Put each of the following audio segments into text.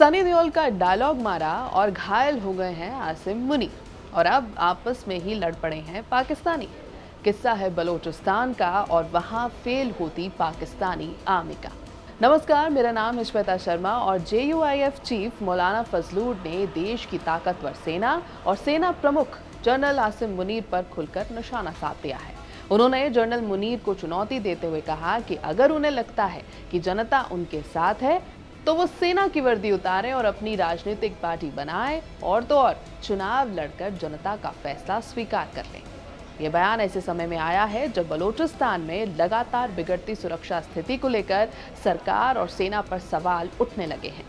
सनी देओल का डायलॉग मारा और घायल हो गए हैं आसिम मुनीर और अब आपस में ही लड़ पड़े हैं पाकिस्तानी। किस्सा है बलोचिस्तान का और वहां फेल होती पाकिस्तानी आर्मी का। नमस्कार, मेरा नाम है श्वेता शर्मा और JUIF चीफ मौलाना फजलूर ने देश की ताकतवर सेना और सेना प्रमुख जनरल आसिम मुनीर पर खुलकर निशाना साध दिया है। उन्होंने जनरल मुनीर को चुनौती देते हुए कहा कि अगर उन्हें लगता है कि जनता उनके साथ है तो वो सेना की वर्दी उतारें और अपनी राजनीतिक पार्टी बनाएं और तो और चुनाव लड़कर जनता का फैसला स्वीकार कर लें। ये बयान ऐसे समय में आया है जब बलूचिस्तान में लगातार बिगड़ती सुरक्षा स्थिति को लेकर सरकार और सेना पर सवाल उठने लगे हैं।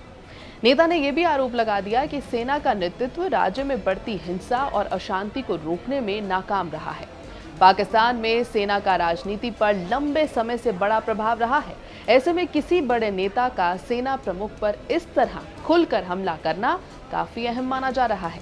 नेता ने यह भी आरोप लगा दिया कि सेना का नेतृत्व राज्य में बढ़ती हिंसा और अशांति को रोकने में नाकाम रहा है। पाकिस्तान में सेना का राजनीति पर लंबे समय से बड़ा प्रभाव रहा है। ऐसे में किसी बड़े नेता का सेना प्रमुख पर इस तरह खुलकर हमला करना काफी अहम माना जा रहा है।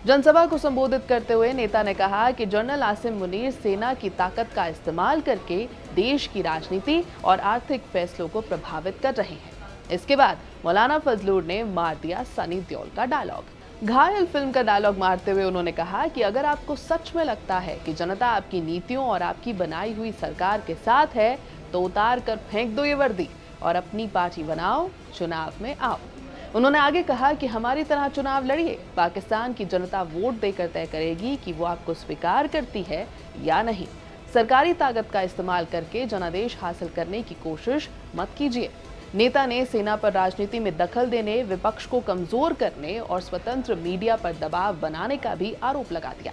जनसभा को संबोधित करते हुए नेता ने कहा कि जनरल आसिम मुनीर सेना की ताकत का इस्तेमाल करके देश की राजनीति और आर्थिक फैसलों को प्रभावित कर रहे हैं। इसके बाद मौलाना फजलूर ने मार दिया सनी देओल का डायलॉग। घायल फिल्म का डायलॉग मारते हुए उन्होंने कहा कि अगर आपको सच में लगता है कि जनता आपकी नीतियों और आपकी बनाई हुई सरकार के साथ है तो उतार कर फेंक दो ये वर्दी और अपनी पार्टी बनाओ, चुनाव में आओ। उन्होंने आगे कहा कि हमारी तरह चुनाव लड़िए, पाकिस्तान की जनता वोट देकर तय करेगी कि वो आपको स्वीकार करती है या नहीं। सरकारी ताकत का इस्तेमाल करके जनादेश हासिल करने की कोशिश मत कीजिए। नेता ने सेना पर राजनीति में दखल देने, विपक्ष को कमजोर करने और स्वतंत्र मीडिया पर दबाव बनाने का भी आरोप लगा दिया।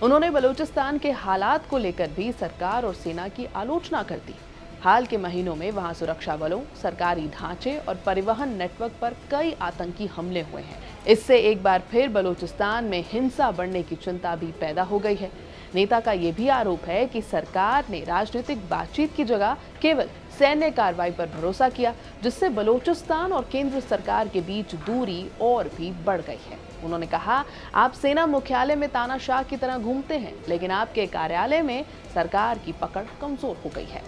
उन्होंने बलूचिस्तान के हालात को लेकर भी सरकार और सेना की आलोचना कर दी। हाल के महीनों में वहां सुरक्षा बलों, सरकारी ढांचे और परिवहन नेटवर्क पर कई आतंकी हमले हुए हैं। इससे एक बार फिर बलूचिस्तान में हिंसा बढ़ने की चिंता भी पैदा हो गई है। नेता का यह भी आरोप है कि सरकार ने राजनीतिक बातचीत की जगह केवल सैन्य कार्रवाई पर भरोसा किया, जिससे बलूचिस्तान और केंद्र सरकार के बीच दूरी और भी बढ़ गई है। उन्होंने कहा, आप सेना मुख्यालय में तानाशाह की तरह घूमते हैं, लेकिन आपके कार्यालय में सरकार की पकड़ कमजोर हो गई है।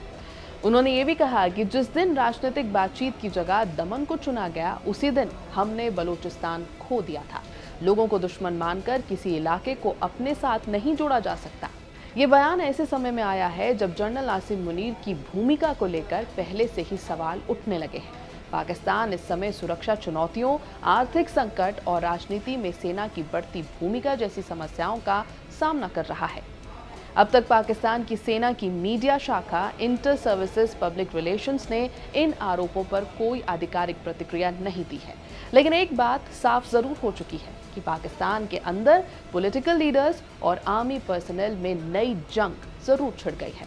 उन्होंने ये भी कहा कि जिस दिन राजनीतिक बातचीत की जगह दमन को चुना गया, उसी दिन हमने बलूचिस्तान खो दिया था। लोगों को दुश्मन मानकर किसी इलाके को अपने साथ नहीं जोड़ा जा सकता। ये बयान ऐसे समय में आया है जब जनरल आसिम मुनीर की भूमिका को लेकर पहले से ही सवाल उठने लगे हैं। पाकिस्तान इस समय सुरक्षा चुनौतियों, आर्थिक संकट और राजनीति में सेना की बढ़ती भूमिका जैसी समस्याओं का सामना कर रहा है। अब तक पाकिस्तान की सेना की मीडिया शाखा इंटर सर्विसेज पब्लिक रिलेशंस ने इन आरोपों पर कोई आधिकारिक प्रतिक्रिया नहीं दी है। लेकिन एक बात साफ जरूर हो चुकी है कि पाकिस्तान के अंदर पॉलिटिकल लीडर्स और आर्मी पर्सनल में नई जंग जरूर छिड़ गई है।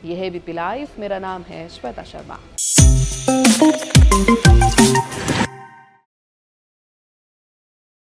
यह है ABP लाइव। मेरा नाम है श्वेता शर्मा।